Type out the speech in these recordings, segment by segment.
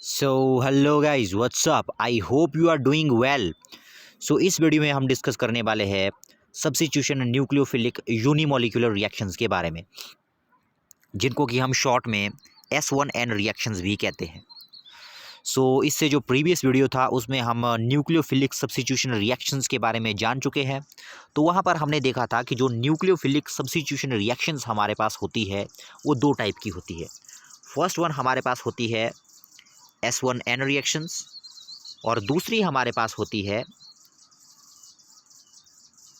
So hello guys, what's up. I hope you are doing well. So इस video में हम discuss करने वाले हैं सब्स्टिट्यूशन न्यूक्लियोफिलिक यूनिमोलिकुलर रिएक्शंस के बारे में, जिनको कि हम शॉर्ट में S1N रिएक्शंस भी कहते हैं। सो इससे जो प्रीवियस वीडियो था उसमें हम न्यूक्लियोफिलिक सब्स्टिट्यूशन रिएक्शंस के बारे में जान चुके हैं। तो वहाँ पर हमने देखा था कि जो न्यूक्लियोफिलिक सब्स्टिट्यूशन रिएक्शंस हमारे पास होती है वो दो टाइप की होती है। फर्स्ट वन हमारे पास होती है S1N रिएक्शंस और दूसरी हमारे पास होती है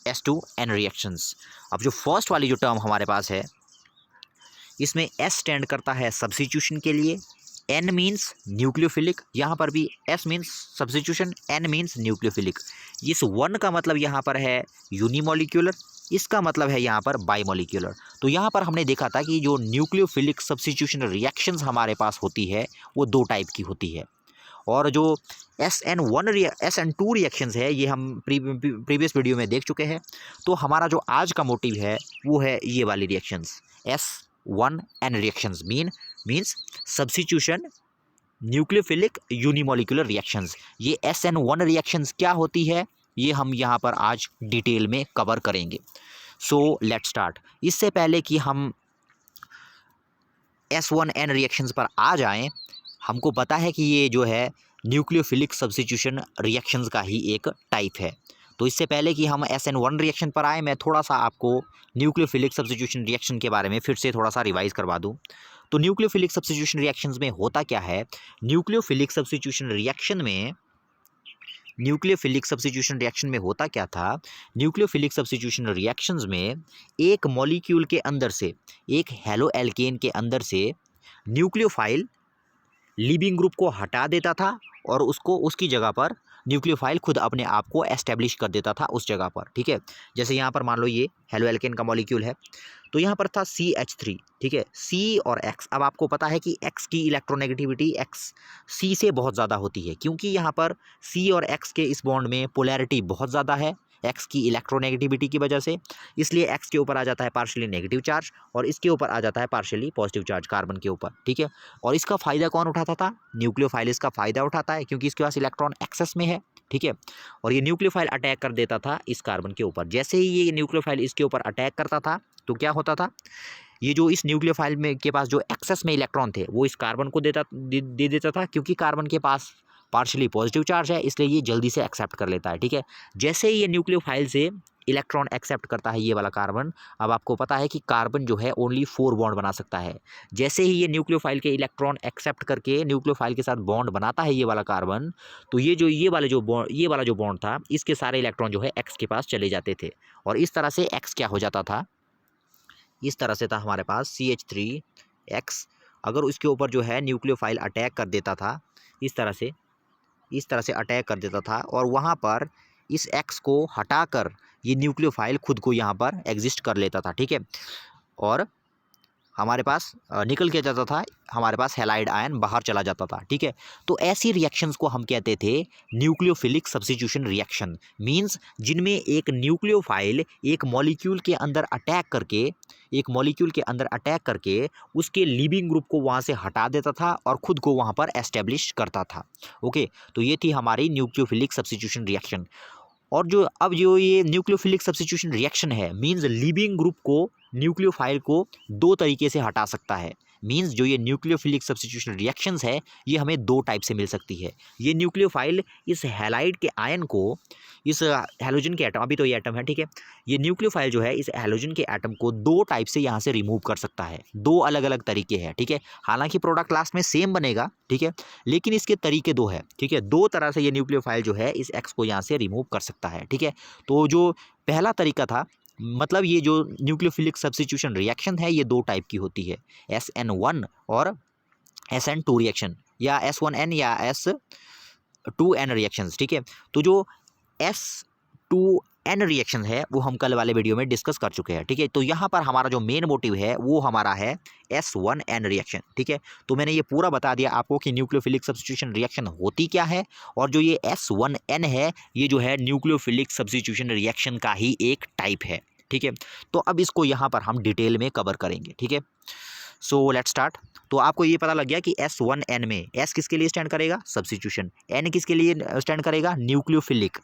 S2N रिएक्शंस। अब जो फर्स्ट वाली जो टर्म हमारे पास है, इसमें S स्टैंड करता है सब्स्टिट्यूशन के लिए, N मीन्स न्यूक्लियोफिलिक, यहाँ पर भी S means substitution, N means nucleophilic. इस वन का मतलब यहाँ पर है यूनिमोलिक्यूलर, इसका मतलब है यहाँ पर बाइमोलिक्यूलर। तो यहाँ पर हमने देखा था कि जो न्यूक्लियोफिलिक सब्स्टिट्यूशन रिएक्शंस हमारे पास होती है वो दो टाइप की होती है, और जो SN2 रिएक्शंस है ये हम प्रीवियस वीडियो में देख चुके हैं। तो हमारा जो आज का मोटिव है वो है ये वाली reactions, S1N reactions means substitution nucleophilic unimolecular reactions. ये SN1 रिएक्शंस क्या होती है ये हम यहाँ पर आज डिटेल में कवर करेंगे। So let's start. इससे पहले कि हम S1N रिएक्शंस पर आ जाएं, हमको पता है कि ये जो है न्यूक्लियोफिलिक सब्स्टिट्यूशन रिएक्शंस का ही एक टाइप है। तो इससे पहले कि हम SN1 रिएक्शन पर आए, मैं थोड़ा सा आपको न्यूक्लियोफिलिक सब्स्टिट्यूशन रिएक्शन के बारे में फिर से थोड़ा सा रिवाइज करवा दूं। तो न्यूक्लियोफिलिक सब्स्टिट्यूशन रिएक्शंस में होता क्या है, न्यूक्लियोफिलिक सब्स्टिट्यूशन रिएक्शन में होता क्या था, न्यूक्लियोफिलिक सब्स्टिट्यूशन रिएक्शंस में एक मॉलिक्यूल के अंदर से, एक हेलो एल्केन के अंदर से न्यूक्लियोफाइल लीविंग ग्रुप को हटा देता था और उसको उसकी जगह पर न्यूक्लियोफाइल खुद अपने आप को एस्टेब्लिश कर देता था उस जगह पर। ठीक है, जैसे यहाँ पर मान लो ये हेलो एल्केन का मॉलिक्यूल है, तो यहाँ पर था CH3। ठीक है, C और X। अब आपको पता है कि X की इलेक्ट्रोनेगेटिविटी X C से बहुत ज़्यादा होती है, क्योंकि यहाँ पर C और X के इस बॉन्ड में पोलैरिटी बहुत ज़्यादा है X की इलेक्ट्रोनेगेटिविटी की वजह से, इसलिए X के ऊपर आ जाता है पार्शियली नेगेटिव चार्ज और इसके ऊपर आ जाता है पार्शियली पॉजिटिव चार्ज कार्बन के ऊपर। ठीक है, और इसका फ़ायदा कौन उठाता था, न्यूक्लियोफाइल इसका फ़ायदा उठाता है, क्योंकि इसके पास इलेक्ट्रॉन एक्सेस में है। ठीक है, और ये न्यूक्लियोफाइल अटैक कर देता था इस कार्बन के ऊपर। जैसे ही ये न्यूक्लियोफाइल इसके ऊपर अटैक करता था तो क्या होता था, ये जो इस न्यूक्लियोफाइल में के पास जो एक्सेस में इलेक्ट्रॉन थे वो इस कार्बन को दे देता था, क्योंकि कार्बन के पास पार्शियली पॉजिटिव चार्ज है, इसलिए ये जल्दी से एक्सेप्ट कर लेता है। ठीक है, जैसे ही ये न्यूक्लियोफाइल से इलेक्ट्रॉन एक्सेप्ट करता है ये वाला कार्बन, अब आपको पता है कि कार्बन जो है ओनली 4 बॉन्ड बना सकता है। जैसे ही ये न्यूक्लियोफाइल के इलेक्ट्रॉन एक्सेप्ट करके न्यूक्लियोफाइल के साथ बॉन्ड बनाता है ये वाला कार्बन, तो ये वाला जो बॉन्ड था, इसके सारे इलेक्ट्रॉन जो है एक्स के पास चले जाते थे, और इस तरह से एक्स क्या हो जाता था, इस तरह से था हमारे पास CH3X। अगर उसके ऊपर जो है न्यूक्लियोफाइल अटैक कर देता था, इस तरह से अटैक कर देता था, और वहाँ पर इस X को हटाकर ये न्यूक्लियोफाइल खुद को यहाँ पर एग्जिस्ट कर लेता था। ठीक है, और हमारे पास निकल के जाता था, हमारे पास हैलाइड आयन बाहर चला जाता था। ठीक है, तो ऐसी रिएक्शंस को हम कहते थे न्यूक्लियोफिलिक सब्स्टिट्यूशन रिएक्शन, मींस जिनमें एक न्यूक्लियोफाइल एक मॉलिक्यूल के अंदर अटैक करके उसके लीविंग ग्रुप को वहाँ से हटा देता था और खुद को वहाँ पर एस्टेब्लिश करता था। ओके, तो ये थी हमारी न्यूक्लियोफिलिक सब्स्टिट्यूशन रिएक्शन। और जो ये न्यूक्लियोफिलिक सब्स्टिट्यूशन रिएक्शन है, मींस लिविंग ग्रुप को न्यूक्लियोफाइल को दो तरीके से हटा सकता है। मींस जो ये न्यूक्लियोफिलिक सब्स्टिट्यूशन रिएक्शंस है ये हमें दो टाइप से मिल सकती है। ये न्यूक्लियोफाइल इस हैलाइड के आयन को, इस हैलोजन के एटम, अभी तो ये एटम है, ठीक है, ये न्यूक्लियोफाइल जो है इस हैलोजन के एटम को दो टाइप से यहाँ से रिमूव कर सकता है। दो अलग अलग तरीके हैं। ठीक है, हालांकि प्रोडक्ट लास्ट में सेम बनेगा, ठीक है, लेकिन इसके तरीके दो है। ठीक है, दो तरह से ये न्यूक्लियोफाइल जो है इस एक्स को यहाँ से रिमूव कर सकता है। ठीक है, तो जो पहला तरीका था, मतलब ये जो न्यूक्लियोफिलिक सब्स्टिट्यूशन रिएक्शन है ये दो टाइप की होती है, SN1 और SN2 रिएक्शन, या S1N या S2N रिएक्शंस। ठीक है, तो जो S2N रिएक्शन है वो हम कल वाले वीडियो में डिस्कस कर चुके हैं। ठीक है, तो यहाँ पर हमारा जो मेन मोटिव है वो हमारा है S1N रिएक्शन। ठीक है, तो मैंने ये पूरा बता दिया आपको कि न्यूक्लियोफिलिक सब्स्टिट्यूशन रिएक्शन होती क्या है, और जो ये S1N है ये जो है न्यूक्लियोफिलिक सब्स्टिट्यूशन रिएक्शन का ही एक टाइप है। ठीक है, तो अब इसको यहाँ पर हम डिटेल में कवर करेंगे। ठीक है, सो लेट्स स्टार्ट। तो आपको ये पता लग गया कि S1N में S किसके लिए स्टैंड करेगा, सब्स्टिट्यूशन, N किसके लिए स्टैंड करेगा, न्यूक्लियोफिलिक,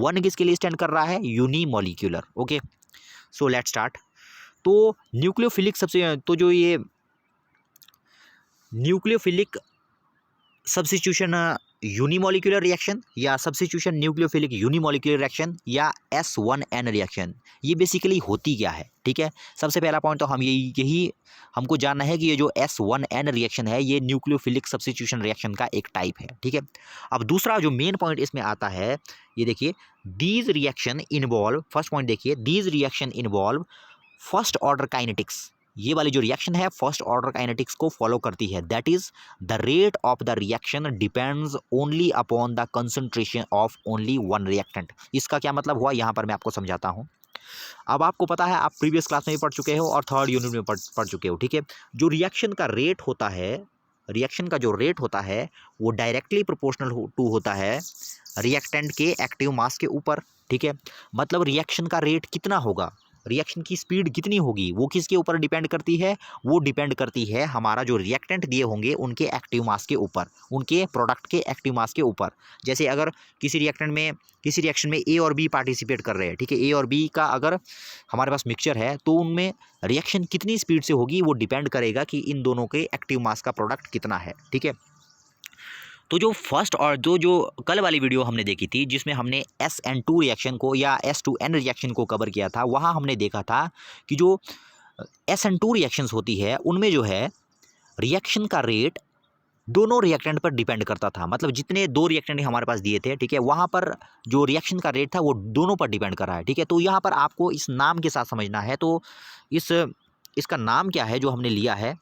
1 किसके लिए स्टैंड कर रहा है, unimolecular. Okay, so let's start. तो न्यूक्लियोफिलिक सबसे, तो जो ये न्यूक्लियोफिलिक सब्स्टिट्यूशन यूनिमोलिकुलर रिएक्शन या सब्स्टिट्यूशन न्यूक्लियोफिलिक यूनिमोलिकुलर रिएक्शन या S1N रिएक्शन, ये बेसिकली होती क्या है, ठीक है। सबसे पहला पॉइंट तो हम यही हमको जानना है कि ये जो S1N रिएक्शन है ये न्यूक्लियोफिलिक सब्स्टिट्यूशन रिएक्शन का एक टाइप है, ठीक है। अब दूसरा जो मेन पॉइंट इसमें आता है, ये देखिए, these reaction involve, first point देखिए, these reaction involve first order kinetics. ये वाली जो रिएक्शन है फर्स्ट ऑर्डर काइनेटिक्स को फॉलो करती है। That is the rate of the reaction depends only upon the concentration of only one reactant. इसका क्या मतलब हुआ, यहाँ पर मैं आपको समझाता हूँ। अब आपको पता है, आप प्रीवियस क्लास में भी पढ़ चुके हो और थर्ड यूनिट में पढ़ चुके हो, ठीक है। जो रिएक्शन का रेट होता है, रिएक्शन का जो रेट होता है वो डायरेक्टली प्रोपोर्शनल टू होता है रिएक्टेंट के एक्टिव मास के ऊपर, ठीक है। मतलब रिएक्शन का रेट कितना होगा, रिएक्शन की स्पीड कितनी होगी, वो किसके ऊपर डिपेंड करती है, वो डिपेंड करती है हमारा जो रिएक्टेंट दिए होंगे उनके एक्टिव मास के ऊपर, उनके प्रोडक्ट के एक्टिव मास के ऊपर। जैसे अगर किसी रिएक्शन में ए और बी पार्टिसिपेट कर रहे हैं, ठीक है, ए और बी का अगर हमारे पास मिक्सचर है तो उनमें रिएक्शन कितनी स्पीड से होगी वो डिपेंड करेगा कि इन दोनों के एक्टिव मास का प्रोडक्ट कितना है, ठीक है। तो जो फर्स्ट और जो कल वाली वीडियो हमने देखी थी जिसमें हमने SN2 रिएक्शन को या S2N रिएक्शन को कवर किया था, वहाँ हमने देखा था कि जो SN2 रिएक्शंस होती है उनमें जो है रिएक्शन का रेट दोनों रिएक्टेंट पर डिपेंड करता था। मतलब जितने दो रिएक्टेंट हमारे पास दिए थे, ठीक है, वहाँ पर जो रिएक्शन का रेट था वो दोनों पर डिपेंड कर रहा है, ठीक है। तो यहाँ पर आपको इस नाम के साथ समझना है। तो इसका नाम क्या है जो हमने लिया है,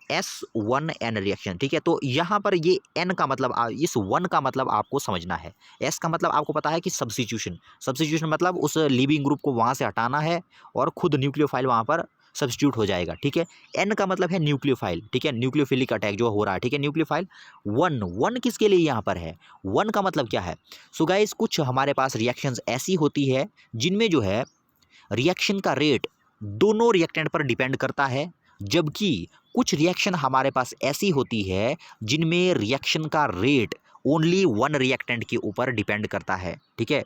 S1N रिएक्शन, ठीक है। तो यहाँ पर ये N का मतलब, इस 1 का मतलब आपको समझना है। S का मतलब आपको पता है कि सब्स्टिट्यूशन मतलब उस लीविंग ग्रुप को वहाँ से हटाना है और खुद न्यूक्लियोफाइल वहाँ पर सब्स्टिट्यूट हो जाएगा, ठीक है। N का मतलब है न्यूक्लियोफाइल, ठीक है, न्यूक्लियोफिलिक अटैक जो हो रहा है, ठीक है, न्यूक्लियोफाइल। 1 किसके लिए यहाँ पर है, 1 का मतलब क्या है। सो गाइस, कुछ हमारे पास रिएक्शंस ऐसी होती है जिनमें जो है रिएक्शन का रेट दोनों रिएक्टेंट पर डिपेंड करता है, जबकि कुछ रिएक्शन हमारे पास ऐसी होती है जिनमें रिएक्शन का रेट ओनली वन रिएक्टेंट के ऊपर डिपेंड करता है, ठीक है।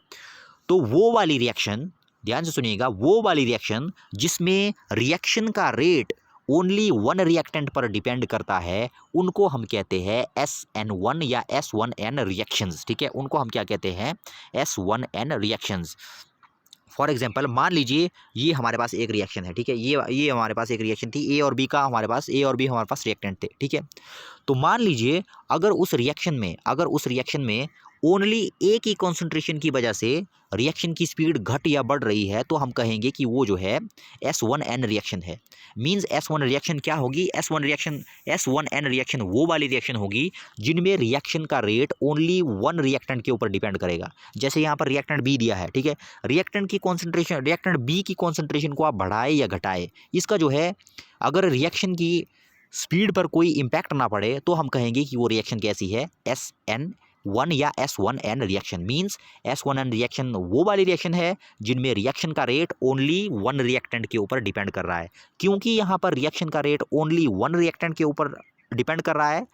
तो वो वाली रिएक्शन, ध्यान से सुनिएगा, वो वाली रिएक्शन जिसमें रिएक्शन का रेट ओनली वन रिएक्टेंट पर डिपेंड करता है उनको हम कहते हैं SN1 या S1N रिएक्शंस, ठीक है। उनको हम क्या कहते हैं, S1N रिएक्शंस। फॉर एग्जाम्पल मान लीजिए ये हमारे पास एक रिएक्शन है, ठीक है, ये हमारे पास एक रिएक्शन थी, ए और बी हमारे पास रिएक्टेंट थे, ठीक है। तो मान लीजिए अगर उस रिएक्शन में ओनली ए की कॉन्सेंट्रेशन की वजह से रिएक्शन की स्पीड घट या बढ़ रही है तो हम कहेंगे कि वो जो है S1N रिएक्शन है। मींस S1 रिएक्शन क्या होगी, S1N रिएक्शन वो वाली रिएक्शन होगी जिनमें रिएक्शन का रेट ओनली वन रिएक्टेंट के ऊपर डिपेंड करेगा। जैसे यहाँ पर रिएक्टेंट बी दिया है, ठीक है, रिएक्टेंट बी की कॉन्सेंट्रेशन को आप बढ़ाए या घटाए, इसका जो है अगर रिएक्शन की स्पीड पर कोई इम्पैक्ट ना पड़े तो हम कहेंगे कि वो रिएक्शन कैसी है, SN1 या S1N reaction. Means S1N reaction वो वाली रिएक्शन है जिनमें रिएक्शन का रेट ओनली वन रिएक्टेंट के ऊपर डिपेंड कर रहा है। क्योंकि यहाँ पर रिएक्शन का रेट ओनली वन रिएक्टेंट के ऊपर डिपेंड कर रहा है,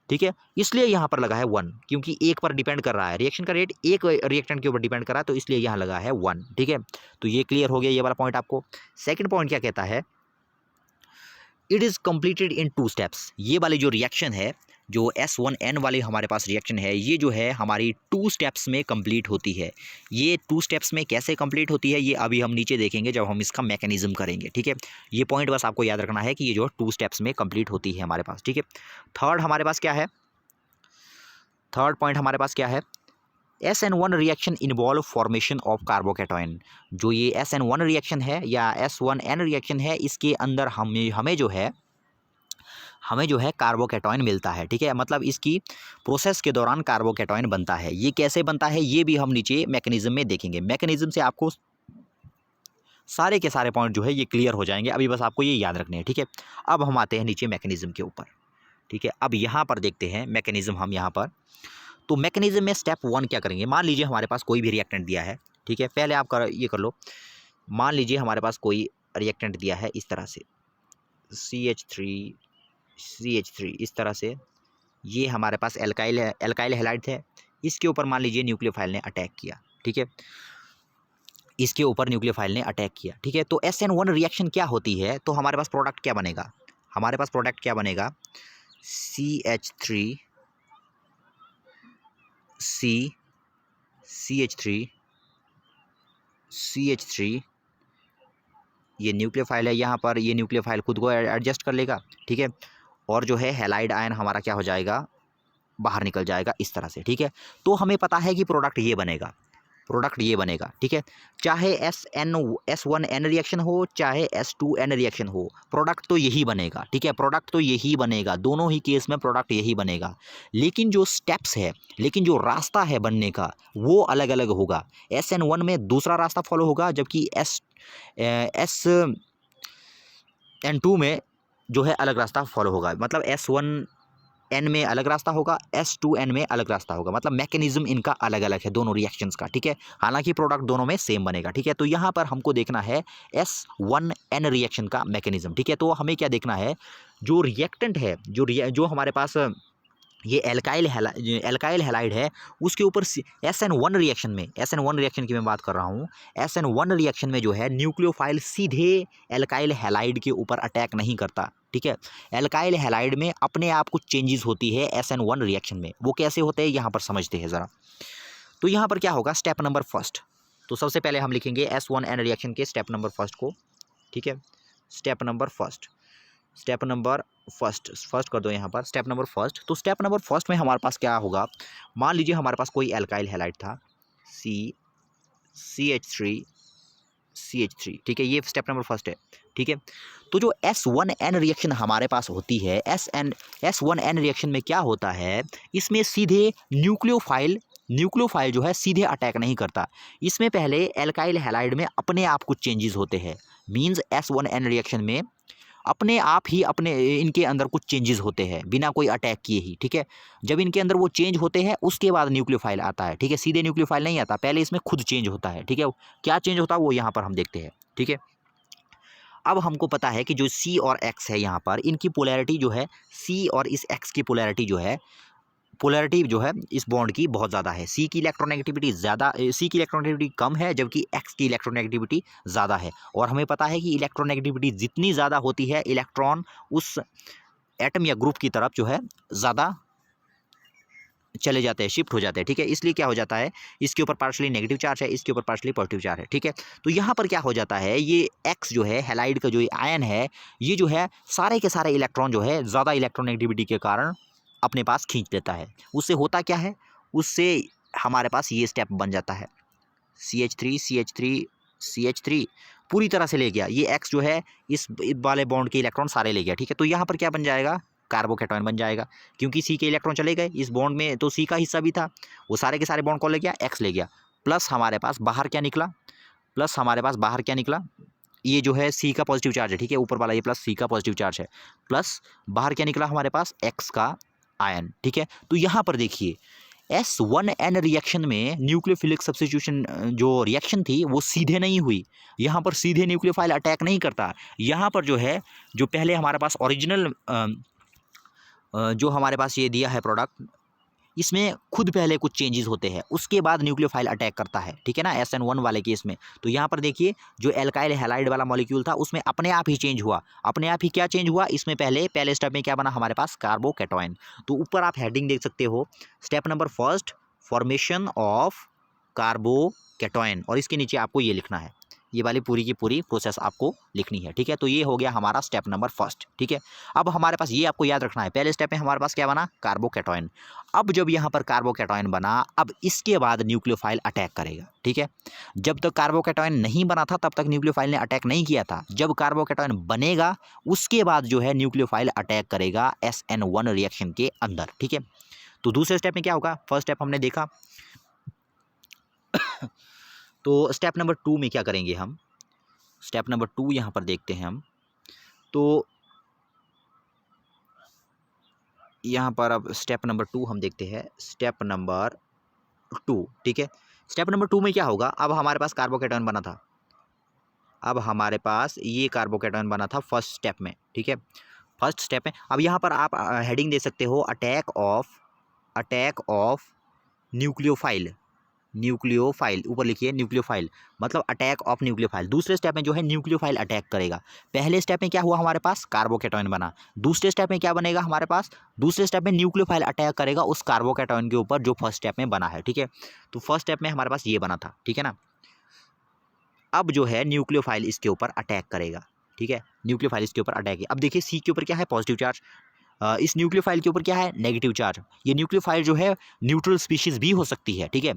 ठीक है, इसलिए यहाँ पर लगा है 1, क्योंकि एक पर डिपेंड कर रहा है, रिएक्शन का रेट एक रिएक्टेंट के ऊपर डिपेंड कर रहा है, तो इसलिए यहाँ लगा है 1, ठीक है। तो ये क्लियर हो गया ये वाला पॉइंट आपको। सेकंड पॉइंट क्या कहता है, it is completed in 2 steps. ये वाली जो रिएक्शन है, जो S1N वाली हमारे पास रिएक्शन है, ये जो है हमारी 2 स्टेप्स में कंप्लीट होती है। ये 2 स्टेप्स में कैसे कंप्लीट होती है ये अभी हम नीचे देखेंगे जब हम इसका मैकेनिज्म करेंगे, ठीक है। ये पॉइंट बस आपको याद रखना है कि ये जो 2 स्टेप्स में कंप्लीट होती है हमारे पास, ठीक है। थर्ड हमारे पास क्या है, थर्ड पॉइंट हमारे पास क्या है, SN1 reaction involve formation of carbocation. जो ये SN1 रिएक्शन है या S1N रिएक्शन है, इसके अंदर हमें जो है कार्बोकैटायन मिलता है, ठीक है। मतलब इसकी प्रोसेस के दौरान कार्बोकैटायन बनता है। ये कैसे बनता है ये भी हम नीचे मैकेनिज्म में देखेंगे। मैकेनिज्म से आपको सारे के सारे पॉइंट जो है ये क्लियर हो जाएंगे, अभी बस आपको ये याद रखने हैं, ठीक है। अब हम आते हैं नीचे मैकेनिज्म के ऊपर, ठीक है। अब यहाँ पर देखते हैं मैकेनिज्म, हम यहाँ पर तो मैकेनिज्म में स्टेप 1 क्या करेंगे। मान लीजिए हमारे पास कोई भी रिएक्टेंट दिया है, ठीक है, पहले आप ये कर लो। मान लीजिए हमारे पास कोई रिएक्टेंट दिया है इस तरह से CH3 CH3 इस तरह से, ये हमारे पास एल्काइल हैलाइड है, इसके ऊपर मान लीजिए न्यूक्लियोफाइल ने अटैक किया, ठीक है, इसके ऊपर न्यूक्लियोफाइल ने अटैक किया, ठीक है। तो SN1 रिएक्शन क्या होती है, तो हमारे पास प्रोडक्ट क्या बनेगा, हमारे पास प्रोडक्ट क्या बनेगा, CH3 CH3 ये न्यूक्लियोफाइल है यहाँ पर, ये न्यूक्लियोफाइल खुद को एडजस्ट कर लेगा, ठीक है, और जो है हैलाइड आयन हमारा क्या हो जाएगा, बाहर निकल जाएगा इस तरह से, ठीक है। तो हमें पता है कि प्रोडक्ट ये बनेगा, प्रोडक्ट ये बनेगा, ठीक है, चाहे S1N रिएक्शन हो चाहे S2N रिएक्शन हो, प्रोडक्ट तो यही बनेगा, ठीक है, प्रोडक्ट तो यही बनेगा, दोनों ही केस में प्रोडक्ट यही बनेगा। लेकिन जो स्टेप्स है, लेकिन जो रास्ता है बनने का वो अलग अलग होगा। SN1 में दूसरा रास्ता फॉलो होगा, जबकि SN2 में जो है अलग रास्ता फॉलो होगा, मतलब S1N में अलग रास्ता होगा, S2N में अलग रास्ता होगा, मतलब मैकेनिज्म इनका अलग अलग है दोनों रिएक्शंस का, ठीक है, हालांकि प्रोडक्ट दोनों में सेम बनेगा, ठीक है। तो यहाँ पर हमको देखना है S1N रिएक्शन का मैकेनिज्म, ठीक है। तो हमें क्या देखना है, जो रिएक्टेंट है, जो हमारे पास ये एल्काइल हैलाइड है, उसके ऊपर SN1 रिएक्शन में, SN1 रिएक्शन की मैं बात कर रहा हूँ, SN1 रिएक्शन में जो है न्यूक्लियोफाइल सीधे एल्काइल हैलाइड के ऊपर अटैक नहीं करता, ठीक है। एल्काइल हैलाइड में अपने आप कुछ चेंजेस होती है SN1 रिएक्शन में, वो कैसे होते हैं यहाँ पर समझते हैं ज़रा। तो यहाँ पर क्या होगा, स्टेप नंबर फर्स्ट, तो सबसे पहले हम लिखेंगे S1N रिएक्शन के स्टेप नंबर फर्स्ट को, ठीक है, स्टेप नंबर फर्स्ट कर दो यहाँ पर, स्टेप नंबर फर्स्ट। तो स्टेप नंबर फर्स्ट में हमारे पास क्या होगा, मान लीजिए हमारे पास कोई एल्काइल हैलाइड था, CH3, ठीक है, ये स्टेप नंबर फर्स्ट है, ठीक है। तो जो S1N रिएक्शन हमारे पास होती है, S1N रिएक्शन में क्या होता है, इसमें सीधे न्यूक्लियोफाइल जो है सीधे अटैक नहीं करता, इसमें पहले एल्काइल हैलाइड में अपने आप कुछ चेंजेस होते हैं, मींस S1N रिएक्शन में अपने आप ही इनके अंदर कुछ चेंजेस होते हैं बिना कोई अटैक किए ही, ठीक है। जब इनके अंदर वो चेंज होते हैं उसके बाद न्यूक्लियोफाइल आता है, ठीक है, सीधे न्यूक्लियोफाइल नहीं आता, पहले इसमें खुद चेंज होता है, ठीक है। क्या चेंज होता है वो यहाँ पर हम देखते हैं, ठीक है। अब हमको पता है कि जो C और X है यहाँ पर, इनकी पोलैरिटी जो है, C और इस X की पोलैरिटी जो है इस बॉन्ड की बहुत ज़्यादा है। C की इलेक्ट्रोनेगेटिविटी कम है, जबकि X की इलेक्ट्रोनेगेटिविटी ज़्यादा है। और हमें पता है कि इलेक्ट्रोनेगेटिविटी जितनी ज़्यादा होती है, इलेक्ट्रॉन उस एटम या ग्रुप की तरफ जो है ज़्यादा चले जाते हैं, शिफ्ट हो जाते हैं, ठीक है। इसलिए क्या हो जाता है, इसके ऊपर पार्शली नेगेटिव चार्ज है, इसके ऊपर पार्शली पॉजिटिव चार्ज है, ठीक है। तो यहाँ पर क्या हो जाता है, ये X जो है हैलाइड का जो आयन है, ये जो है सारे के सारे इलेक्ट्रॉन जो है ज़्यादा इलेक्ट्रोनेगेटिविटी के कारण अपने पास खींच लेता है। उससे होता क्या है, उससे हमारे पास ये स्टेप बन जाता है, CH3 पूरी तरह से ले गया, ये X जो है इस वाले बॉन्ड के इलेक्ट्रॉन सारे ले गया, ठीक है। तो यहाँ पर क्या बन जाएगा, कार्बोकैटायन बन जाएगा, क्योंकि C के इलेक्ट्रॉन चले गए इस बॉन्ड में, तो C का हिस्सा भी था, वो सारे के सारे बॉन्ड कौन ले गया, X ले गया। प्लस हमारे पास बाहर क्या निकला, ये जो है C का पॉजिटिव चार्ज है, ठीक है, ऊपर वाला ये प्लस C का पॉजिटिव चार्ज है, प्लस बाहर क्या निकला हमारे पास, X का आयन, ठीक है। तो यहाँ पर देखिए S1N रिएक्शन में न्यूक्लियोफिलिक सब्स्टिट्यूशन जो रिएक्शन थी वो सीधे नहीं हुई, यहाँ पर सीधे न्यूक्लियोफाइल अटैक नहीं करता, यहाँ पर जो है जो पहले हमारे पास ओरिजिनल जो हमारे पास ये दिया है प्रोडक्ट, इसमें खुद पहले कुछ चेंजेस होते हैं, उसके बाद न्यूक्लियोफाइल अटैक करता है, ठीक है ना, SN1 वाले केस में। तो यहाँ पर देखिए जो एल्काइल हैलाइड वाला मॉलिक्यूल था उसमें अपने आप ही चेंज हुआ, अपने आप ही क्या चेंज हुआ, इसमें पहले स्टेप में क्या बना हमारे पास, कार्बोकैटायन। तो ऊपर आप हेडिंग देख सकते हो, step number first, formation of carbocation, और इसके नीचे आपको ये लिखना है, ये वाली पूरी की पूरी प्रोसेस आपको लिखनी है, ठीक है। तो ये हो गया हमारा स्टेप नंबर फर्स्ट, ठीक है। अब हमारे पास ये आपको याद रखना है, पहले स्टेप में हमारे पास क्या बना, कार्बोकैटायन। अब जब यहाँ पर कार्बोकैटायन बना, अब इसके बाद न्यूक्लियोफाइल अटैक करेगा, ठीक है। जब तक कार्बोकैटायन नहीं बना था तब तक न्यूक्लियोफाइल ने अटैक नहीं किया था, जब कार्बोकैटायन बनेगा उसके बाद जो है न्यूक्लियोफाइल अटैक करेगा SN1 रिएक्शन के अंदर, ठीक है। तो दूसरे स्टेप में क्या होगा, फर्स्ट स्टेप हमने देखा तो स्टेप नंबर 2 में क्या करेंगे हम, स्टेप नंबर 2 यहाँ पर देखते हैं हम। तो यहाँ पर अब स्टेप नंबर 2 हम देखते हैं, स्टेप नंबर 2, ठीक है। स्टेप नंबर 2 में क्या होगा, अब हमारे पास कार्बोकैटायन बना था, अब हमारे पास ये कार्बोकैटायन बना था फर्स्ट स्टेप में, ठीक है। फर्स्ट स्टेप में। अब यहाँ पर आप हेडिंग दे सकते हो अटैक ऑफ न्यूक्लियोफाइल। न्यूक्लियोफाइल ऊपर लिखिए न्यूक्लियोफाइल, मतलब अटैक ऑफ न्यूक्लियोफाइल। दूसरे स्टेप में जो है न्यूक्लियोफाइल अटैक करेगा। पहले स्टेप में क्या हुआ, हमारे पास कार्बोकेटॉन बना। दूसरे स्टेप में क्या बनेगा हमारे पास, दूसरे स्टेप में न्यूक्लियोफाइल अटैक करेगा उस कार्बोकेटॉन के ऊपर जो फर्स्ट स्टेप में बना है। ठीक है, तो फर्स्ट स्टेप में हमारे पास ये बना था। ठीक है ना, अब जो है न्यूक्लियोफाइल इसके ऊपर अटैक करेगा। ठीक है, न्यूक्लियोफाइल इसके ऊपर अटैक है। अब देखिए सी के ऊपर क्या है, पॉजिटिव चार्ज। इस न्यूक्लियोफाइल के ऊपर क्या है, नेगेटिव चार्ज। ये न्यूक्लियोफाइल जो है न्यूट्रल स्पीशीज भी हो सकती है। ठीक है,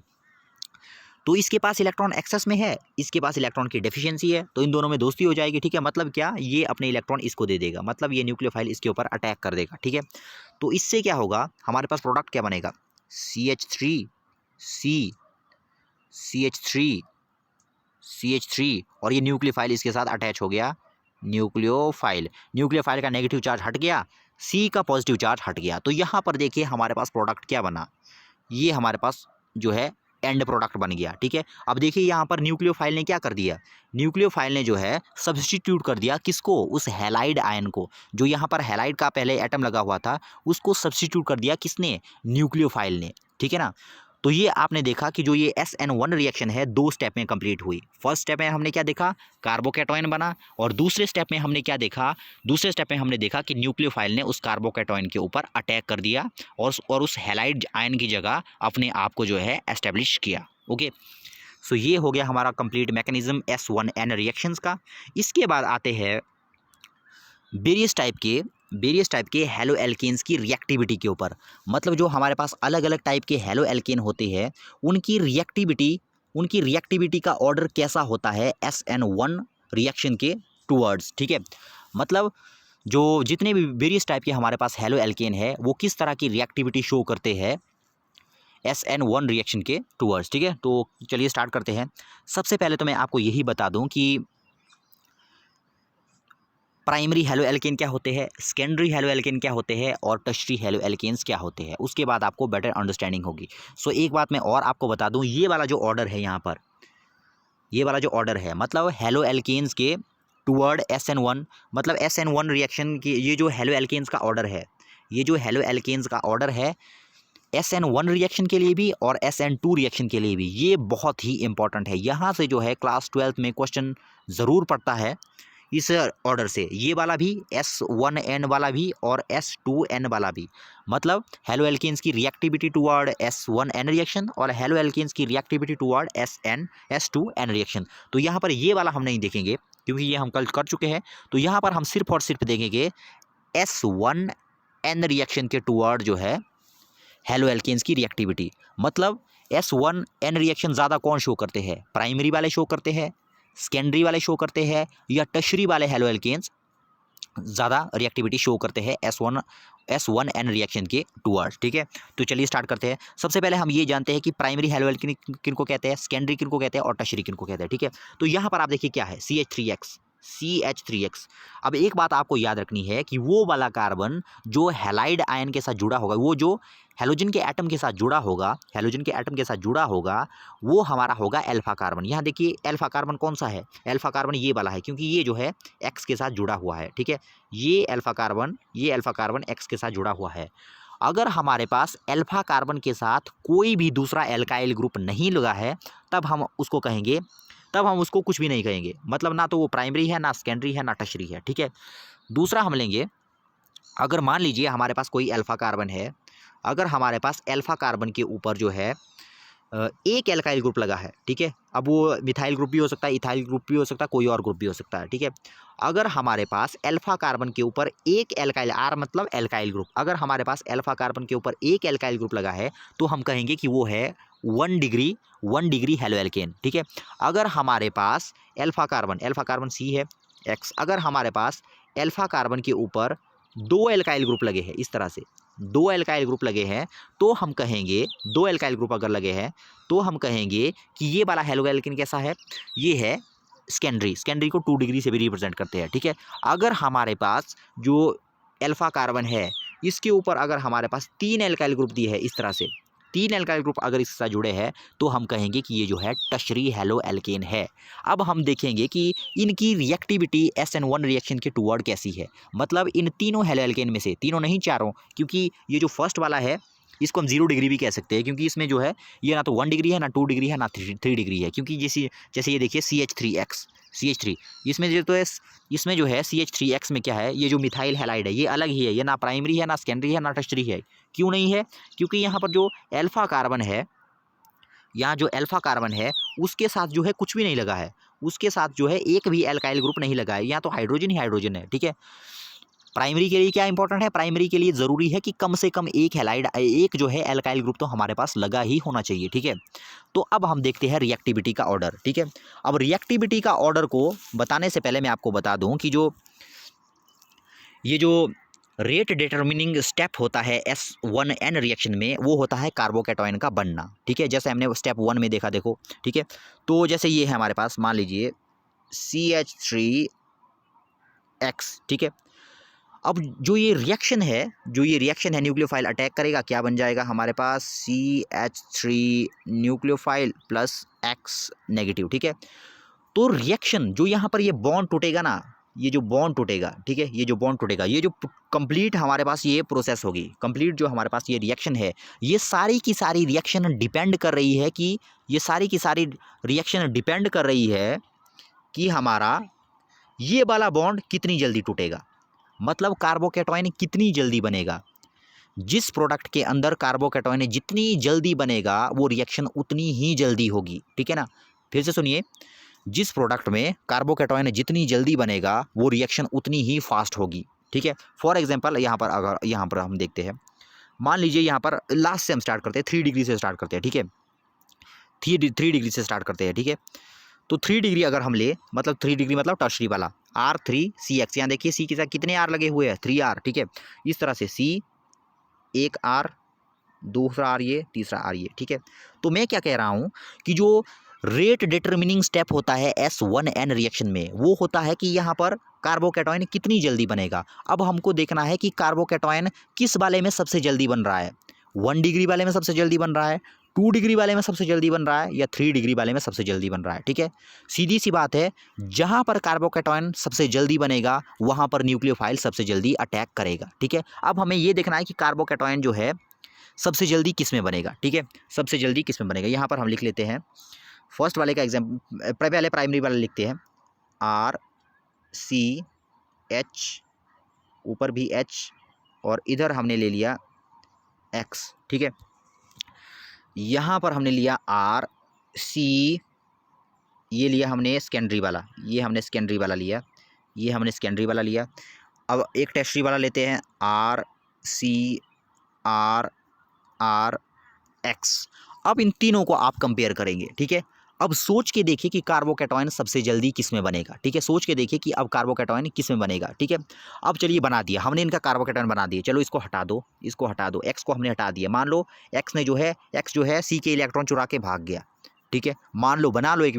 तो इसके पास इलेक्ट्रॉन एक्सेस में है, इसके पास इलेक्ट्रॉन की डेफिशिएंसी है, तो इन दोनों में दोस्ती हो जाएगी। ठीक है, मतलब क्या, ये अपने इलेक्ट्रॉन इसको दे देगा, मतलब ये न्यूक्लियोफाइल इसके ऊपर अटैक कर देगा। ठीक है, तो इससे क्या होगा, हमारे पास प्रोडक्ट क्या बनेगा, CH3 और ये न्यूक्लियोफाइल इसके साथ अटैच हो गया। न्यूक्लियोफाइल का नेगेटिव चार्ज हट गया, सी का पॉजिटिव चार्ज हट गया। तो यहाँ पर देखिए हमारे पास प्रोडक्ट क्या बना, ये हमारे पास जो है एंड प्रोडक्ट बन गया। ठीक है, अब देखिए यहाँ पर न्यूक्लियोफाइल ने क्या कर दिया, न्यूक्लियोफाइल ने जो है सब्स्टिट्यूट कर दिया किसको, उस हैलाइड आयन को। जो यहाँ पर हैलाइड का पहले एटम लगा हुआ था उसको सब्स्टिट्यूट कर दिया किसने, न्यूक्लियोफाइल ने। ठीक है ना, तो ये आपने देखा कि जो ये SN1 रिएक्शन है 2 स्टेप में कंप्लीट हुई। फर्स्ट स्टेप में हमने क्या देखा, कार्बोकेटॉन बना, और दूसरे स्टेप में हमने क्या देखा, दूसरे स्टेप में हमने देखा कि न्यूक्लियोफाइल ने उस कार्बोकेटॉन के ऊपर अटैक कर दिया और उस हैलाइड आयन की जगह अपने आप को जो है एस्टेब्लिश किया। ओके, सो ये हो गया हमारा कंप्लीट मैकेनिज्म S1N रिएक्शंस का। इसके बाद आते हैं वेरियस टाइप के हेलो एल्केन्स की रिएक्टिविटी के ऊपर। मतलब जो हमारे पास अलग अलग टाइप के हेलो एल्केन होते हैं उनकी रिएक्टिविटी का ऑर्डर कैसा होता है SN1 रिएक्शन के टूवर्ड्स। ठीक है, मतलब जो जितने भी वेरियस टाइप के हमारे पास हेलो एल्केन है वो किस तरह की रिएक्टिविटी शो करते हैं SN1 रिएक्शन के टूवर्ड्स। ठीक है, तो चलिए स्टार्ट करते हैं। सबसे पहले तो मैं आपको यही बता दूं कि प्राइमरी हेलो एल्केन क्या होते हैं, सेकेंडरी हेलो एल्केन क्या होते हैं, और टर्शियरी हेलो एल्केन्स क्या होते हैं, उसके बाद आपको बेटर अंडरस्टैंडिंग होगी। सो एक बात मैं और आपको बता दूं, ये वाला जो ऑर्डर है यहाँ पर, ये वाला जो ऑर्डर है मतलब हेलो एल्केन्स के टूवर्ड SN1, मतलब SN1 रिएक्शन की ये जो हेलो एल्केन्स का ऑर्डर है, ये जो हेलो एल्केन्स का ऑर्डर है SN1 रिएक्शन के लिए भी और SN2 रिएक्शन के लिए भी, ये बहुत ही इंपॉर्टेंट है। यहाँ से जो है क्लास 12 में क्वेश्चन ज़रूर पड़ता है इस ऑर्डर से, ये वाला भी, S1N वाला भी और S2N वाला भी। मतलब हेलो एल्केन्स की रिएक्टिविटी टुवर्ड S1N रिएक्शन और हेलो एल्केन्स की रिएक्टिविटी टुवर्ड S2N रिएक्शन। तो यहाँ पर ये वाला हम नहीं देखेंगे क्योंकि ये हम कल कर चुके हैं। तो यहाँ पर हम सिर्फ और सिर्फ देखेंगे S1N रिएक्शन के टुवर्ड जो है हेलो एल्केन्स की रिएक्टिविटी। मतलब S1N रिएक्शन ज़्यादा कौन शो करते हैं, प्राइमरी वाले शो करते हैं, सेकेंडरी वाले शो करते हैं, या टर्शियरी वाले हेलो एल्केन्स ज़्यादा रिएक्टिविटी शो करते हैं S1N रिएक्शन के टूवर्ड्स। ठीक है, तो चलिए स्टार्ट करते हैं। सबसे पहले हम ये जानते हैं कि प्राइमरी हेलो एल्केन किनको कहते हैं, सेकेंडरी किनको कहते हैं और टर्शियरी किनको कहते हैं। ठीक है, तो यहाँ पर आप देखिए क्या है, CH3X। अब एक बात आपको याद रखनी है कि वो वाला कार्बन जो हैलाइड आयन के साथ जुड़ा होगा, वो जो हैलोजन के एटम के साथ जुड़ा होगा, वो हमारा होगा अल्फा कार्बन। यहाँ देखिए अल्फा कार्बन कौन सा है, अल्फा कार्बन ये वाला है क्योंकि ये जो है X के साथ जुड़ा हुआ है। ठीक है, ये अल्फा कार्बन X के साथ जुड़ा हुआ है। अगर हमारे पास अल्फा कार्बन के साथ कोई भी दूसरा एल्काइल ग्रुप नहीं लगा है तब हम उसको कुछ भी नहीं कहेंगे। मतलब ना तो वो प्राइमरी है, ना सेकेंडरी है, ना टर्शियरी है। ठीक है, दूसरा हम लेंगे, अगर मान लीजिए हमारे पास कोई अल्फा कार्बन है, अगर हमारे पास अल्फा कार्बन के ऊपर जो है एक एल्काइल ग्रुप लगा है। ठीक है, अब वो मिथाइल ग्रुप भी हो सकता है, इथाइल ग्रुप भी हो सकता है, कोई और ग्रुप भी हो सकता है। ठीक है, अगर हमारे पास अल्फा कार्बन के ऊपर एक एल्काइल, आर मतलब एल्काइल ग्रुप, अगर हमारे पास अल्फा कार्बन के ऊपर एक एल्काइल ग्रुप लगा है तो हम कहेंगे कि वो है 1 डिग्री हेलो एल्केन। ठीक है, अगर हमारे पास अल्फा कार्बन C है X, अगर हमारे पास अल्फा कार्बन के ऊपर 2 एल्काइल ग्रुप लगे हैं, इस तरह से 2 एल्काइल ग्रुप लगे हैं, तो हम कहेंगे 2 एल्काइल ग्रुप अगर लगे हैं तो हम कहेंगे कि ये वाला हेलो एल्केन कैसा है, ये है सेकेंडरी को 2 डिग्री से भी रिप्रेजेंट करते हैं। ठीक है, अगर हमारे पास जो अल्फा कार्बन है इसके ऊपर अगर हमारे पास 3 एल्काइल ग्रुप दिए है इस तरह से, तीन एल्काइल ग्रुप अगर इसके साथ जुड़े हैं तो हम कहेंगे कि ये जो है टर्शरी हेलो एल्केन है। अब हम देखेंगे कि इनकी रिएक्टिविटी SN1 रिएक्शन के टुवर्ड कैसी है। मतलब इन तीनों हेलो एल्केन में से, तीनों नहीं चारों, क्योंकि ये जो फर्स्ट वाला है इसको हम 0 डिग्री भी कह सकते हैं, क्योंकि इसमें जो है ये ना तो 1 डिग्री है, ना 2 डिग्री है, ना 3 डिग्री है। क्योंकि जैसे ये देखिए CH3, इसमें जो तो है, इसमें जो है CH3X में क्या है, ये जो मिथाइल हैलाइड है ये अलग ही है, ये ना प्राइमरी है, ना सेकेंडरी है, ना टर्शरी है। क्यों नहीं है? क्योंकि यहाँ पर जो एल्फा कार्बन है, यहाँ जो अल्फा कार्बन है उसके साथ जो है कुछ भी नहीं लगा है, उसके साथ जो है एक भी एल्काइल ग्रुप नहीं लगा है, यहाँ तो हाइड्रोजन ही हाइड्रोजन है। ठीक है, प्राइमरी के लिए क्या इंपॉर्टेंट है? प्राइमरी के लिए ज़रूरी है कि कम से कम एक हैलाइड, एक जो है एल्काइल ग्रुप तो हमारे पास लगा ही होना चाहिए। ठीक है, तो अब हम देखते हैं रिएक्टिविटी का ऑर्डर। ठीक है, अब रिएक्टिविटी का ऑर्डर को बताने से पहले मैं आपको बता दूं कि ये जो रेट डिटर्मिनिंग स्टेप होता है S1N रिएक्शन में, वो होता है कार्बोकैटायन का बनना। ठीक है, जैसे हमने स्टेप 1 में देखा, देखो। ठीक है, तो जैसे ये है हमारे पास, मान लीजिए CH3X। ठीक है, अब जो ये रिएक्शन है न्यूक्लियोफाइल अटैक करेगा, क्या बन जाएगा हमारे पास? CH3 nucleophile plus X negative. ठीक है, तो रिएक्शन जो यहाँ पर ये बॉन्ड टूटेगा ना, ये जो बॉन्ड टूटेगा, ठीक है, ये जो बॉन्ड टूटेगा, ये जो कंप्लीट हमारे पास ये प्रोसेस होगी, कंप्लीट जो हमारे पास ये रिएक्शन है, ये सारी की सारी रिएक्शन डिपेंड कर रही है कि हमारा ये वाला बॉन्ड कितनी जल्दी टूटेगा, मतलब कार्बोकैटायन कितनी जल्दी बनेगा। जिस प्रोडक्ट के अंदर कार्बोकैटायन जितनी जल्दी बनेगा वो रिएक्शन उतनी ही जल्दी होगी। ठीक है ना, फिर से सुनिए, जिस प्रोडक्ट में कार्बोकैटायन जितनी जल्दी बनेगा वो रिएक्शन उतनी ही फास्ट होगी। ठीक है, फॉर एग्जांपल यहाँ पर हम देखते हैं, मान लीजिए यहाँ पर लास्ट से हम स्टार्ट करते हैं, 3 डिग्री से स्टार्ट करते हैं। ठीक है, 3 डिग्री से स्टार्ट करते हैं। ठीक है, तो 3 डिग्री अगर हम ले, मतलब 3 डिग्री मतलब टर्शरी वाला R3CX, यहाँ देखिए C के साथ कितने R लगे हुए हैं? 3R। ठीक है, इस तरह से C, एक R, दूसरा R ये, तीसरा R ये। ठीक है, तो मैं क्या कह रहा हूँ कि जो रेट डिटर्मिनिंग स्टेप होता है S1N रिएक्शन में, वो होता है कि यहाँ पर कार्बोकैटायन कितनी जल्दी बनेगा। अब हमको देखना है कि कार्बोकैटायन किस वाले में सबसे जल्दी बन रहा है, 1 डिग्री वाले में सबसे जल्दी बन रहा है, 2 डिग्री वाले में सबसे जल्दी बन रहा है, या 3 डिग्री वाले में सबसे जल्दी बन रहा है। ठीक है, सीधी सी बात है, जहाँ पर कार्बोकैटायन सबसे जल्दी बनेगा वहाँ पर न्यूक्लियोफाइल सबसे जल्दी अटैक करेगा। ठीक है, अब हमें ये देखना है कि कार्बोकैटायन जो है सबसे जल्दी किस में बनेगा। ठीक है, सबसे जल्दी किस में बनेगा, यहाँ पर हम लिख लेते हैं फर्स्ट वाले का एग्जाम्पल, पहले प्राइमरी वाला लिखते हैं, RCH, ऊपर भी H, और इधर हमने ले लिया X। ठीक है, यहाँ पर हमने लिया RC, ये लिया हमने सेकेंडरी वाला, ये हमने सेकेंडरी वाला लिया, ये हमने सेकेंडरी वाला लिया। अब एक टर्शरी वाला लेते हैं, RCRRX। अब इन तीनों को आप कंपेयर करेंगे। ठीक है, अब सोच के देखिए कि कार्बोकैटायन सबसे जल्दी किस में बनेगा। ठीक है, सोच के देखिए कि अब कार्बोकैटायन किस में बनेगा। ठीक है, अब चलिए बना दिया हमने, इनका कार्बोकैटायन बना दिया, चलो इसको हटा दो, इसको हटा दो, X को हमने हटा दिया। मान लो X जो है C के इलेक्ट्रॉन चुरा के भाग गया। ठीक है, मान लो, बना लो, 1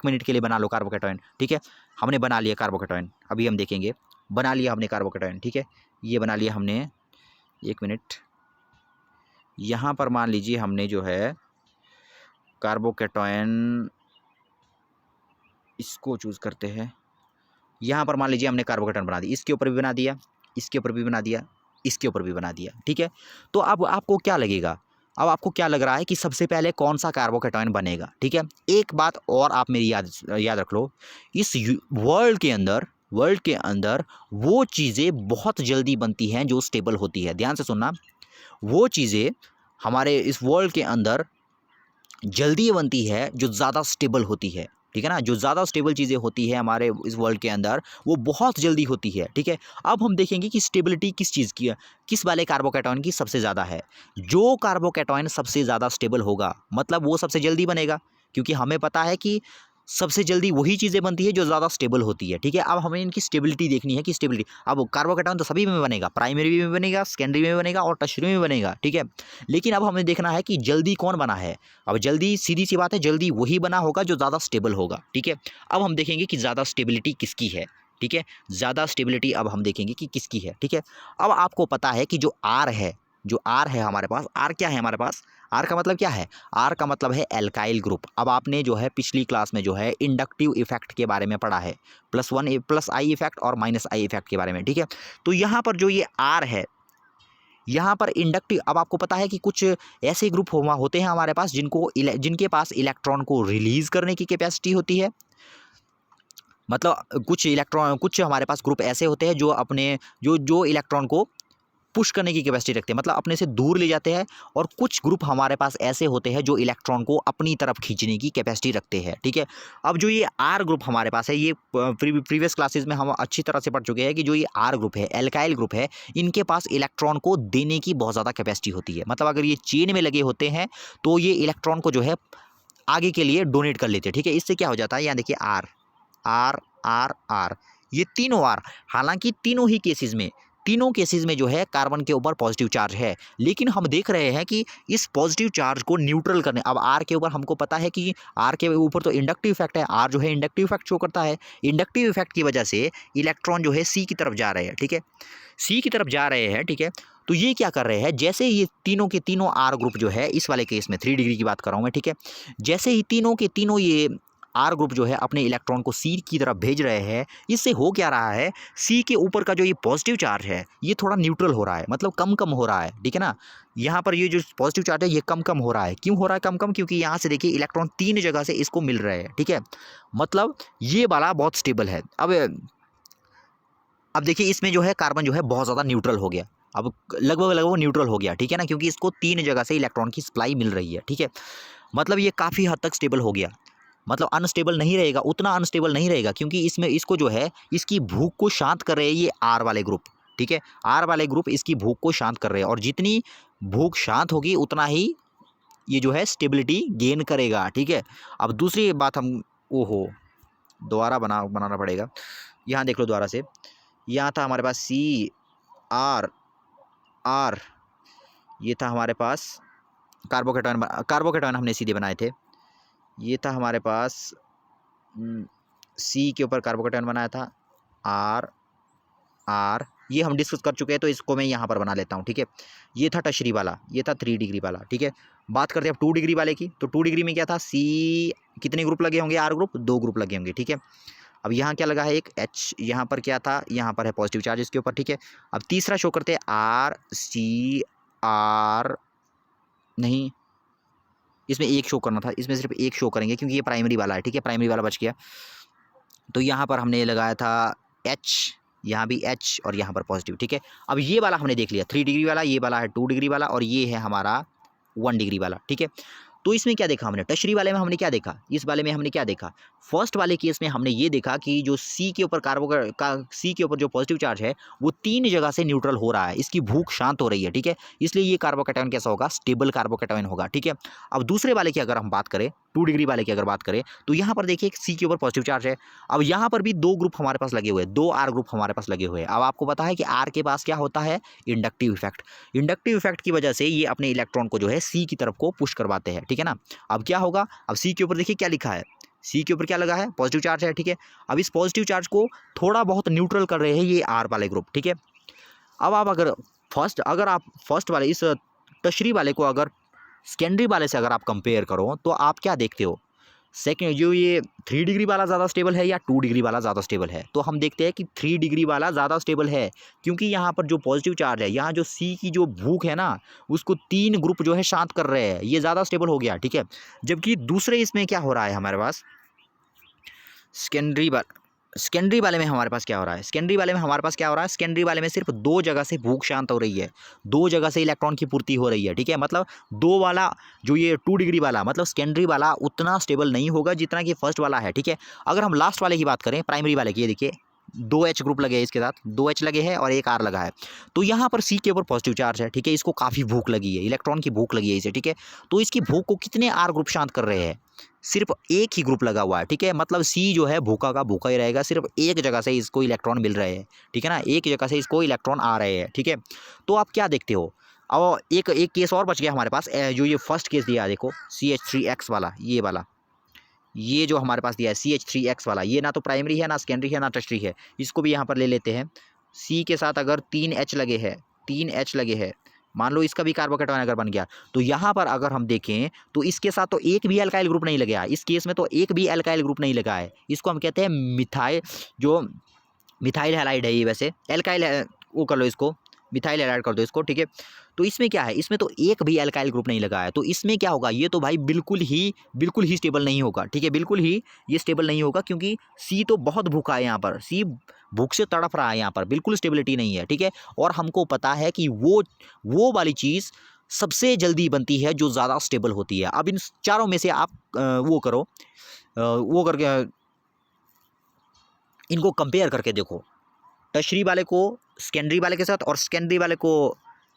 मिनट के लिए बना लो कार्बोकैटायन। ठीक है, हमने बना लिया कार्बोकैटायन, अभी हम देखेंगे, बना लिया हमने कार्बोकैटायन। ठीक है, ये बना लिया हमने, 1 मिनट, यहाँ पर मान लीजिए हमने जो है कार्बोकैटायन, इसको चूज़ करते हैं, यहाँ पर मान लीजिए हमने कार्बोकैटायन बना दी, इसके ऊपर भी बना दिया, इसके ऊपर भी बना दिया, इसके ऊपर भी बना दिया। ठीक है, तो अब आपको क्या लगेगा, अब आपको क्या लग रहा है कि सबसे पहले कौन सा कार्बोकैटायन बनेगा। ठीक है, एक बात और आप मेरी याद रख लो, इस वर्ल्ड के अंदर वो चीज़ें बहुत जल्दी बनती हैं जो स्टेबल होती है। ध्यान से सुनना, वो चीज़ें हमारे इस वर्ल्ड के अंदर जल्दी बनती है जो ज़्यादा स्टेबल होती है। ठीक है ना, जो ज़्यादा स्टेबल चीज़ें होती है हमारे इस वर्ल्ड के अंदर वो बहुत जल्दी होती है। ठीक है, अब हम देखेंगे कि स्टेबिलिटी किस चीज़ की है, किस वाले कार्बोकैटायन की सबसे ज़्यादा है। जो कार्बोकैटायन सबसे ज़्यादा स्टेबल होगा मतलब वो सबसे जल्दी बनेगा, क्योंकि हमें पता है कि सबसे जल्दी वही चीज़ें बनती है जो ज़्यादा स्टेबल होती है। ठीक है, अब हमें इनकी स्टेबिलिटी देखनी है कि स्टेबिलिटी, अब कार्बोकैटायन तो सभी में बनेगा, प्राइमरी में बनेगा, सेकेंडरी में बनेगा और टर्शरी में बनेगा। ठीक है, लेकिन अब हमें देखना है कि जल्दी कौन बना है। अब जल्दी, सीधी सी बात है, जल्दी वही बना होगा जो ज़्यादा स्टेबल होगा। ठीक है, अब हम देखेंगे कि ज़्यादा स्टेबिलिटी किसकी है। ठीक है, ज़्यादा स्टेबिलिटी अब हम देखेंगे कि किसकी है। ठीक है, अब आपको पता है कि जो R है, जो आर है हमारे पास, आर क्या है हमारे पास, आर का मतलब क्या है, आर का मतलब है एल्काइल ग्रुप। अब आपने जो है पिछली क्लास में जो है इंडक्टिव इफेक्ट के बारे में पढ़ा है, +1 प्लस आई इफेक्ट और -I इफेक्ट के बारे में, ठीक है। तो यहाँ पर जो ये आर है, यहाँ पर इंडक्टिव, अब आपको पता है कि कुछ ऐसे ग्रुप होते हैं हमारे पास जिनके पास इलेक्ट्रॉन को रिलीज करने की कैपेसिटी होती है। मतलब कुछ हमारे पास ग्रुप ऐसे होते हैं जो अपने जो इलेक्ट्रॉन को पुश करने की कैपेसिटी रखते हैं, मतलब अपने से दूर ले जाते हैं। और कुछ ग्रुप हमारे पास ऐसे होते हैं जो इलेक्ट्रॉन को अपनी तरफ खींचने की कैपेसिटी रखते हैं, ठीक है। अब जो ये आर ग्रुप हमारे पास है, ये प्रीवियस क्लासेस में हम अच्छी तरह से पढ़ चुके हैं कि जो ये आर ग्रुप है, एल्काइल ग्रुप है, इनके पास इलेक्ट्रॉन को देने की बहुत ज़्यादा कैपेसिटी होती है। मतलब अगर ये चेन में लगे होते हैं तो ये इलेक्ट्रॉन को जो है आगे के लिए डोनेट कर लेते हैं, ठीक है। इससे क्या हो जाता है, यहाँ देखिए आर आर आर आर, ये तीनों आर, हालांकि तीनों केसेस में जो है कार्बन के ऊपर पॉजिटिव चार्ज है, लेकिन हम देख रहे हैं कि इस पॉजिटिव चार्ज को न्यूट्रल करने, अब आर के ऊपर हमको पता है कि आर के ऊपर तो इंडक्टिव इफेक्ट है, आर जो है इंडक्टिव इफेक्ट शो करता है। इंडक्टिव इफेक्ट की वजह से इलेक्ट्रॉन जो है सी की तरफ जा रहे हैं, ठीक है, सी की तरफ जा रहे हैं, ठीक है। तो ये क्या कर रहे हैं, जैसे ये तीनों के तीनों आर ग्रुप जो है, इस वाले केस में 3 डिग्री की बात कर रहा हूँ मैं, ठीक है, जैसे ही तीनों के तीनों ये आर ग्रुप जो है अपने इलेक्ट्रॉन को सी की तरफ भेज रहे हैं, इससे हो क्या रहा है, सी के ऊपर का जो ये पॉजिटिव चार्ज है ये थोड़ा न्यूट्रल हो रहा है, मतलब कम कम हो रहा है, ठीक है ना। यहाँ पर ये जो पॉजिटिव चार्ज है ये कम कम हो रहा है। क्यों हो रहा है कम कम, क्योंकि यहाँ से देखिए इलेक्ट्रॉन 3 जगह से इसको मिल रहे हैं, ठीक है। मतलब ये वाला बहुत स्टेबल है। अब देखिए इसमें जो है कार्बन जो है बहुत ज़्यादा न्यूट्रल हो गया, अब लगभग न्यूट्रल हो गया, ठीक है ना, क्योंकि इसको 3 जगह से इलेक्ट्रॉन की सप्लाई मिल रही है, ठीक है। मतलब ये काफ़ी हद तक स्टेबल हो गया, मतलब अनस्टेबल नहीं रहेगा, उतना अनस्टेबल नहीं रहेगा, क्योंकि इसमें इसको जो है इसकी भूख को शांत कर रहे हैं ये आर वाले ग्रुप, ठीक है। आर वाले ग्रुप इसकी भूख को शांत कर रहे हैं, और जितनी भूख शांत होगी उतना ही ये जो है स्टेबिलिटी गेन करेगा, ठीक है। अब दूसरी बात हम, ओहो दोबारा बनाना पड़ेगा, यहाँ देख लो दोबारा से, यहाँ था हमारे पास सी आर आर, ये था हमारे पास कार्बोकेटायन हमने सीधे बनाए थे, ये था हमारे पास सी के ऊपर कार्बोकेटायन बनाया था आर आर, ये हम डिस्कस कर चुके हैं, तो इसको मैं यहाँ पर बना लेता हूँ, ठीक है। ये था टर्शरी वाला, ये था 3 डिग्री वाला, ठीक है। बात करते हैं अब 2 डिग्री वाले की, तो 2 डिग्री में क्या था, सी कितने ग्रुप लगे होंगे, आर ग्रुप 2 ग्रुप लगे होंगे, ठीक है। अब यहाँ क्या लगा है, एक एच, यहाँ पर क्या था, यहाँ पर है पॉजिटिव चार्ज इसके ऊपर, ठीक है। अब तीसरा शो करते हैं आर सी आर, नहीं इसमें एक शो करना था, इसमें सिर्फ एक शो करेंगे क्योंकि ये प्राइमरी वाला है, ठीक है, प्राइमरी वाला बच गया। तो यहाँ पर हमने लगाया था एच, यहाँ भी एच और यहाँ पर पॉजिटिव, ठीक है। अब ये वाला हमने देख लिया 3 डिग्री वाला, ये वाला है 2 डिग्री वाला, और ये है हमारा 1 डिग्री वाला, ठीक है। तो इसमें क्या देखा हमने, टर्शरी वाले में हमने क्या देखा, इस वाले में हमने क्या देखा, फर्स्ट वाले केस में हमने ये देखा कि जो सी के ऊपर सी के ऊपर जो पॉजिटिव चार्ज है वो 3 जगह से न्यूट्रल हो रहा है, इसकी भूख शांत हो रही है, ठीक है। इसलिए ये कार्बोकेटायन कैसा होगा, स्टेबल कार्बोकेटायन होगा, ठीक है। अब दूसरे वाले की अगर हम बात करें, 2 डिग्री वाले की अगर बात करें, तो यहाँ पर देखिए सी के ऊपर पॉजिटिव चार्ज है। अब यहाँ पर भी 2 ग्रुप हमारे पास लगे हुए हैं, 2 आर ग्रुप हमारे पास लगे हुए हैं। अब आपको पता है कि आर के पास क्या होता है, इंडक्टिव इफेक्ट, इंडक्टिव इफेक्ट की वजह से ये अपने इलेक्ट्रॉन को जो है सी की तरफ को पुश करवाते हैं, ठीक है ना। अब क्या होगा, अब सी के ऊपर देखिए क्या लिखा है, सी के ऊपर क्या लगा है, पॉजिटिव चार्ज है, ठीक है। अब इस पॉजिटिव चार्ज को थोड़ा बहुत न्यूट्रल कर रहे हैं ये आर वाले ग्रुप, ठीक है। अब आप अगर फर्स्ट वाले इस टर्शरी वाले को अगर सेकेंडरी वाले से अगर आप कंपेयर करो, तो आप क्या देखते हो, सेकेंड जो ये 3 डिग्री वाला ज़्यादा स्टेबल है या 2 डिग्री वाला ज़्यादा स्टेबल है, तो हम देखते हैं कि 3 डिग्री वाला ज़्यादा स्टेबल है, क्योंकि यहाँ पर जो पॉजिटिव चार्ज है, यहाँ जो सी की जो भूख है ना, उसको 3 ग्रुप जो है शांत कर रहे हैं, ये ज़्यादा स्टेबल हो गया, ठीक है। जबकि दूसरे इसमें क्या हो रहा है हमारे पास, सेकेंडरी वाले में हमारे पास क्या हो रहा है, सेकेंडरी वाले में सिर्फ 2 जगह से भूख शांत हो रही है, 2 जगह से इलेक्ट्रॉन की पूर्ति हो रही है, ठीक है। मतलब 2 वाला जो ये 2 डिग्री वाला, मतलब सेकेंडरी वाला उतना स्टेबल नहीं होगा जितना कि फर्स्ट वाला है, ठीक है। अगर हम लास्ट वाले की बात करें, प्राइमरी वाले की, ये देखिए 2 एच ग्रुप लगे हैं, इसके साथ 2 एच लगे हैं और एक आर लगा है, तो यहाँ पर सी के ऊपर पॉजिटिव चार्ज है, ठीक है। इसको काफ़ी भूख लगी है, इलेक्ट्रॉन की भूख लगी है इसे, ठीक है। तो इसकी भूख को कितने आर ग्रुप शांत कर रहे हैं, सिर्फ एक ही ग्रुप लगा हुआ है, ठीक है। मतलब सी जो है भूखा का भूखा ही रहेगा, सिर्फ एक जगह से इसको इलेक्ट्रॉन मिल रहे हैं, ठीक है ना, एक जगह से इसको इलेक्ट्रॉन आ रहे हैं, ठीक है। तो आप क्या देखते हो, अब एक केस और बच गया हमारे पास, जो ये फर्स्ट केस दिया देखो CH3X वाला, ये वाला, ये जो हमारे पास दिया है CH3X वाला, ये ना तो प्राइमरी है, ना सेकेंडरी है, ना टर्शरी है, इसको भी यहाँ पर ले लेते हैं। सी के साथ अगर 3 H लगे हैं, मान लो इसका भी कार्बोकेटायन अगर बन गया, तो यहाँ पर अगर हम देखें तो इसके साथ तो एक भी अल्काइल ग्रुप नहीं लगा है, इस केस में तो एक भी अल्काइल ग्रुप नहीं लगा है। इसको हम कहते हैं मिथाइल, जो मिथाइल हैलाइड है ये, वैसे एल्काइल है, वो कर लो इसको, मिथाइल हैलाइड कर दो इसको, ठीक है। तो इसमें क्या है, इसमें तो एक भी अल्काइल ग्रुप नहीं लगा है, तो इसमें क्या होगा, ये तो भाई बिल्कुल ही स्टेबल नहीं होगा, ठीक है, बिल्कुल ही ये स्टेबल नहीं होगा, क्योंकि सी तो बहुत भूखा है यहाँ पर, सी भूख से तड़प रहा है यहाँ पर, बिल्कुल स्टेबिलिटी नहीं है, ठीक है। और हमको पता है कि वो वाली चीज़ सबसे जल्दी बनती है जो ज़्यादा स्टेबल होती है। अब इन चारों में से आप वो करो, वो करके इनको कंपेयर करके देखो, टर्शरी वाले को सेकेंडरी वाले के साथ, और सेकेंडरी वाले को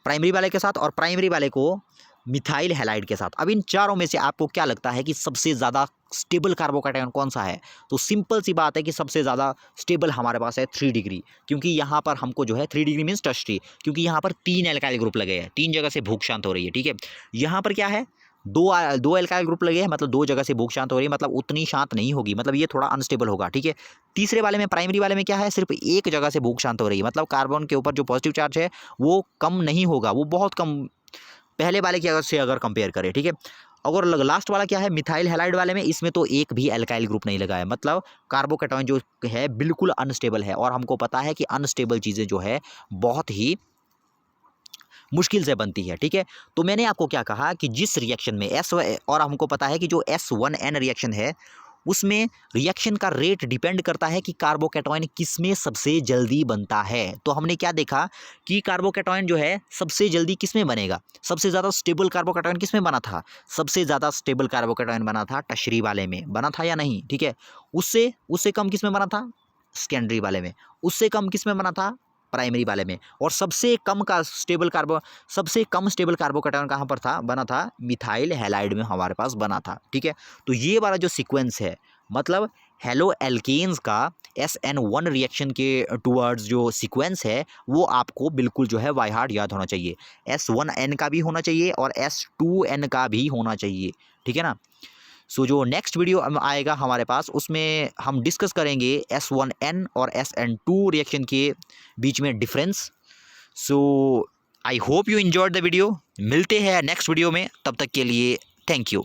प्राइमरी वाले के साथ, और प्राइमरी वाले को मिथाइल हैलाइड के साथ। अब इन चारों में से आपको क्या लगता है कि सबसे ज़्यादा स्टेबल कार्बोकेटायन कौन सा है? तो सिंपल सी बात है कि सबसे ज़्यादा स्टेबल हमारे पास है 3 डिग्री, क्योंकि यहाँ पर हमको जो है 3 डिग्री मीन्स टर्शरी, क्योंकि यहाँ पर 3 एल्काइल ग्रुप लगे हैं, 3 जगह से भूख शांत हो रही है, ठीक है। यहाँ पर क्या है, दो एल्काइल ग्रुप लगे हैं, मतलब 2 जगह से भूख शांत हो रही है, मतलब उतनी शांत नहीं होगी, मतलब ये थोड़ा अनस्टेबल होगा, ठीक है। तीसरे वाले में, प्राइमरी वाले में क्या है, सिर्फ एक जगह से भूख शांत हो रही है, मतलब कार्बन के ऊपर जो पॉजिटिव चार्ज है वो कम नहीं होगा, वो बहुत कम पहले वाले की अगर कंपेयर करें, ठीक है। अगर लास्ट वाला क्या है, मिथाइल हैलाइड वाले में, इसमें तो एक भी अल्काइल ग्रुप नहीं लगा है, मतलब कार्बोकेटायन जो है बिल्कुल अनस्टेबल है, और हमको पता है कि अनस्टेबल चीज़ें जो है बहुत ही मुश्किल से बनती है, ठीक है। तो मैंने आपको क्या कहा कि जिस रिएक्शन में और हमको पता है कि जो S1N रिएक्शन है उसमें रिएक्शन का रेट डिपेंड करता है कि कार्बोकेटायन किसमें सबसे जल्दी बनता है। तो हमने क्या देखा कि कार्बोकेटायन जो है सबसे जल्दी किसमें बनेगा, सबसे ज़्यादा स्टेबल कार्बोकेटायन किसमें बना था, सबसे ज़्यादा स्टेबल कार्बोकेटायन बना था टर्शरी वाले में, बना था या नहीं, ठीक है। उससे कम किसमें बना था, सेकेंडरी वाले में, उससे कम किसमें बना था, प्राइमरी वाले में, और सबसे कम स्टेबल कार्बोकेटायन कहाँ पर था, बना था मिथाइल हैलाइड में हमारे पास बना था, ठीक है। तो ये वाला जो सीक्वेंस है, मतलब हेलो एल्केन्स का SN1 रिएक्शन के टुवर्ड्स जो सीक्वेंस है वो आपको बिल्कुल जो है बाय हार्ट याद होना चाहिए, S1N का भी होना चाहिए और S2N का भी होना चाहिए, ठीक है ना। सो जो नेक्स्ट वीडियो आएगा हमारे पास, उसमें हम डिस्कस करेंगे S1N और SN2 रिएक्शन के बीच में difference. So I hope you enjoyed the video. मिलते हैं नेक्स्ट वीडियो में, तब तक के लिए थैंक यू।